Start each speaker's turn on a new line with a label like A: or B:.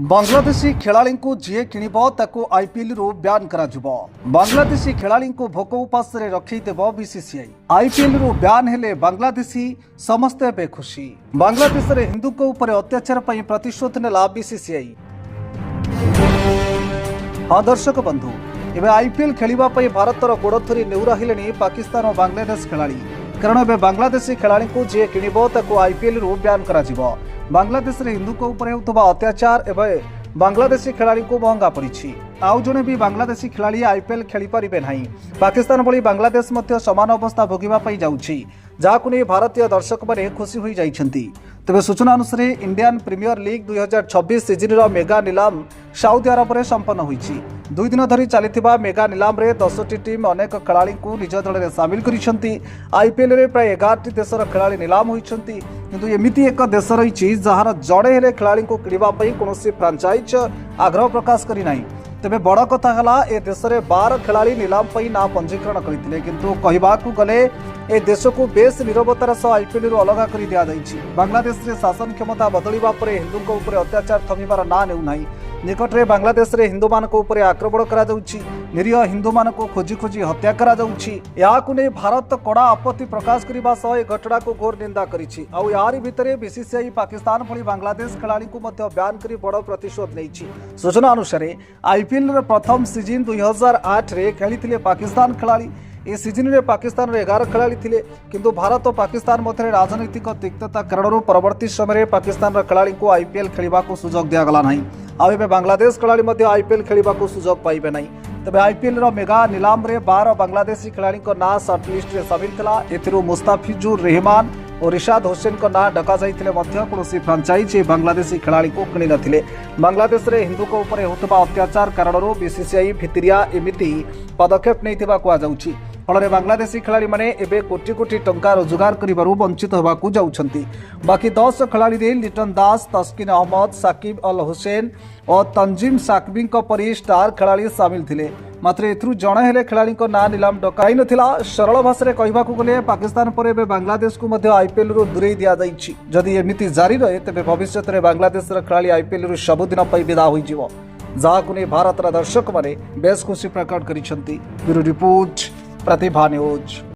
A: बांग्लादेशी खेलाड़ी को जी किणव आईपीएल रु ब्यान करा बांग्लादेशी खेलाड़ी को भोक उपास रखीदेव बीसीसीआई। आईपीएल रु ब्यान हेले बांग्लादेशी समस्ते बेखुशी। बांग्लादेश रे हिंदू को ऊपर अत्याचार पर प्रतिशोध नेला बीसीसीआई। हाँ दर्शक बंधु, एवं आईपीएल खेलिबा पई भारतर गोड़ धरी नेउराहिले पाकिस्तान और बांग्लादेश खेलाड़ी। कारण एवं बांग्लादेशी खेलाड़ी को जी किणव आईपीएल रु ब्यान करा बांग्लादेश रे हिंदू को ऊपर होता अत्याचार एवं बांग्लादेशी खेलाड़ी को महंगा पड़ी। आउ जड़े भी बांग्लादेशी खेलाड़ी आईपीएल खेली पारिबे नहीं। पाकिस्तान भली बांग्लादेश मध्य समान अवस्था भोगिबा जाउछि, जाहाकु नै भारतीय दर्शक माने खुशी होई जाइछन्ति। तेबे सूचना अनुसार Indian premier league 2026 season mega निलाम साउदी अरब में संपन्न होइछि। 2 दिन धरी चलिथिबा मेगा निलाम रे 10टी टीम अनेक खेलाड़ी को निज दल में सामिल करिसन्ति। आईपीएल रे प्राय 11टी देशर खेलाड़ी निलाम होइछन्ति, किंतु एमिति एक देश रही जहार जड़े हेले खेलाड़ी को किणवा पई कोनोसी फ्रांचाइज आग्रह प्रकाश करि नाही। तेबे बड़ कथा हला ए देश रे 12 खेलाड़ी निलाम पई ना पंजीकरण करथिले, किंतु कहिबाकू गले ए देश को बेस निरवतार सह आईपीएल रु अलगा करि दिया जाइछि। बांग्लादेश रे शासन क्षमता बदलिबा परे हिंदू को ऊपर अत्याचार थमिबार ना नेउ नाही। निकट रे बांग्लादेश रे हिंदू मान को ऊपर आक्रमण करा जाउछि, निरीह हिंदू मान को खोजी खोजी हत्या करा जाउछि। याकु नै भारत कड़ा आपत्ति प्रकाश करिबा सह ए घटना को घोर निंदा करिछि। आउ यार भितरे बीसीसीआई पाकिस्तान भली बांग्लादेश खेलाड़ी को मध्य ब्यान करी बड़ प्रतिशोध नैछि। सूचना अनुसार आईपीएल रे प्रथम सीजन 2008 रे खेलिथिले पाकिस्तान खेलाड़ी। ए सीजन रे पाकिस्तान रे 11 खेलाड़ी थिले, किंतु भारत और पाकिस्तान मध्य राजनीतिक तिक्तता कारण परवर्ती समय पाकिस्तान खेलाड़ी को आईपीएल खेलिबा को सुजोग दिया गला नहीं। आउ एबे बांग्लादेश खेलाड़ी मध्य आईपीएल खेलिबा को सुजोग पाइबे नहीं। तबे आईपीएल रो मेगा निलाम रे 12 बांग्लादेशी खेलाड़ी को ना शॉर्टलिस्ट रे शामिल थिला। एथिरो मुस्ताफिजुर रहमान और रिशाद हुसैन को ना डका जाइथिले मध्य कोनोसी फ्रांचाइज बांग्लादेशी खेलाड़ी को किनि नथिले। बांग्लादेश रे हिंदू को ऊपर होतबा अत्याचार कारण बीसीसीआई भितरिया एमिति पदक्षेप नैथिबा कुआ जाउछि। फल बांग्लादेशी खेलाड़ी माने एबे कोटी कोटी टंका रोजगार करिबारु वंचित होबाकू जाउछन्ति। बाकी 10 खेलाड़ी रे लिटन दास, तस्किन अहमद, साकिब अल हुसैन और तंजीम साकबी परी स्टार खेलाड़ी सामिल थिले। मात्र एथरु जणे हेले खेलाड़ी को ना निलाम डकाई नथिला। सरल भाषा रे कहिबाकू गले पाकिस्तान पर एबे बांग्लादेश को मध्य आईपीएल रु दूरेई दिया जाइछि। जदि एमिति जारी रहे तेबे भविष्यत रे बांग्लादेश रे खेलाड़ी आईपीएल रु सबुदिन पई विदा होई जिवो, जाहाकु नै भारत रा दर्शक माने बेस खुशी प्रकट करिसन्ति। ब्यूरो रिपोर्ट प्रतिभा न्यूज।